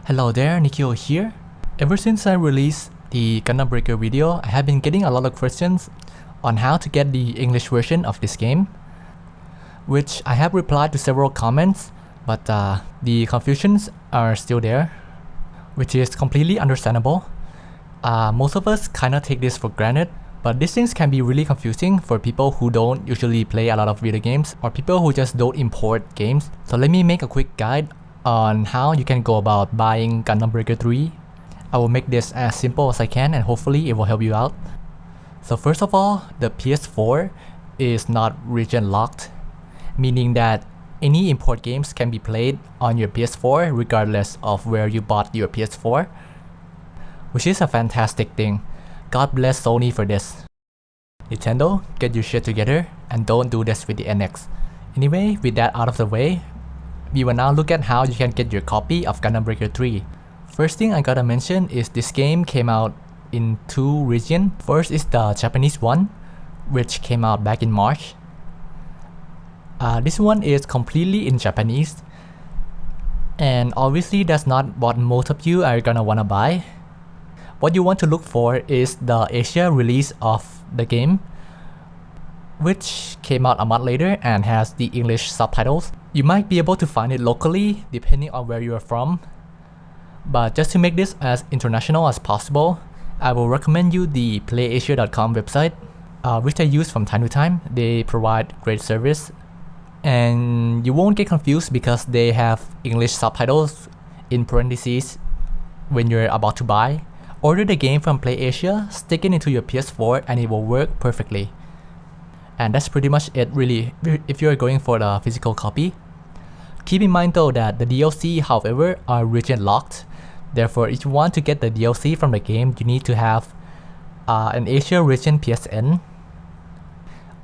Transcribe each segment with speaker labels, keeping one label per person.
Speaker 1: Hello there, Nikio here. Ever since I released the Gundam Breaker video, I have been getting a lot of questions on how to get the English version of this game, which I have replied to several comments, but the confusions are still there, which is completely understandable. Most of us kinda take this for granted, but these things can be really confusing for people who don't usually play a lot of video games or people who just don't import games. So let me make a quick guide on how you can go about buying Gundam Breaker 3. I will make this as simple as I can and hopefully it will help you out. So first of all, the PS4 is not region locked, meaning that any import games can be played on your PS4 regardless of where you bought your PS4, which is a fantastic thing. God bless Sony for this. Nintendo, get your shit together and don't do this with the NX. Anyway, with that out of the way, we will now look at how you can get your copy of Gundam Breaker 3. First thing I gotta mention is this game came out in two regions. First is the Japanese one, which came out back in March. This one is completely in Japanese, and obviously that's not what most of you are gonna wanna buy. What you want to look for is the Asia release of the game, which came out a month later and has the English subtitles. You might be able to find it locally depending on where you are from, but just to make this as international as possible, I will recommend you the playasia.com website, which I use from time to time. They provide great service and you won't get confused because they have English subtitles in parentheses when you're about to buy. Order the game from PlayAsia, stick it into your PS4 and it will work perfectly. And that's pretty much it really if you're going for the physical copy. Keep in mind though that the DLC, however, are region locked. Therefore, if you want to get the DLC from the game, you need to have an Asia region PSN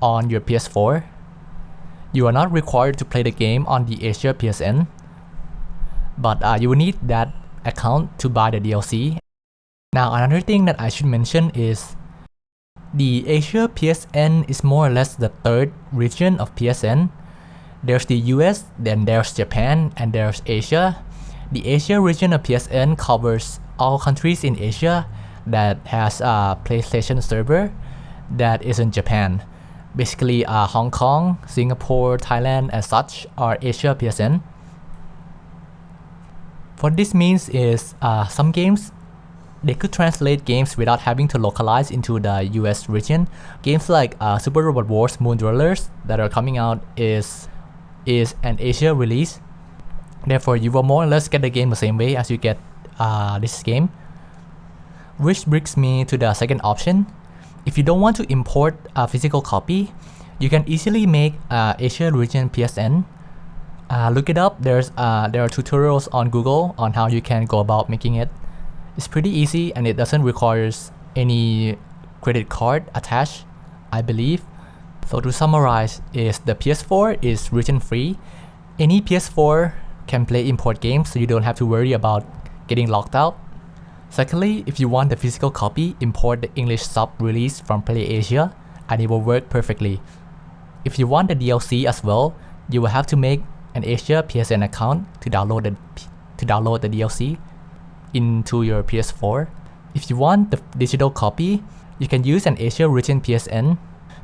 Speaker 1: on your PS4. You are not required to play the game on the Asia PSN, but you will need that account to buy the DLC. Now, another thing that I should mention is the Asia PSN is more or less the third region of PSN. There's the US, then there's Japan, and there's Asia. The Asia region of PSN covers all countries in Asia that has a PlayStation server that is in Japan. Basically, Hong Kong, Singapore, Thailand, and such are Asia PSN. What this means is some games, they could translate games without having to localize into the US region. Games like Super Robot Wars Moon Dwellers that are coming out is an Asia release. Therefore, you will more or less get the game the same way as you get this game. Which brings me to the second option. If you don't want to import a physical copy, you can easily make Asia region PSN. Look it up. There are tutorials on Google on how you can go about making it. It's pretty easy and it doesn't require any credit card attached, I believe. So to summarize, is the PS4 is region free. Any PS4 can play import games, so you don't have to worry about getting locked out. Secondly, if you want the physical copy, import the English sub release from PlayAsia and it will work perfectly. If you want the DLC as well, you will have to make an Asia PSN account to download the DLC into your PS4. If you want the digital copy, you can use an Asia region PSN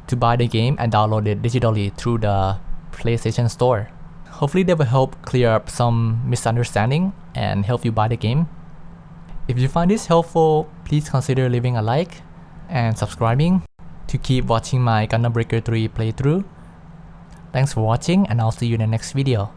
Speaker 1: to buy the game and download it digitally through the PlayStation Store. Hopefully that will help clear up some misunderstanding and help you buy the game. If you find this helpful, please consider leaving a like and subscribing to keep watching my Gundam Breaker 3 playthrough. Thanks for watching and I'll see you in the next video.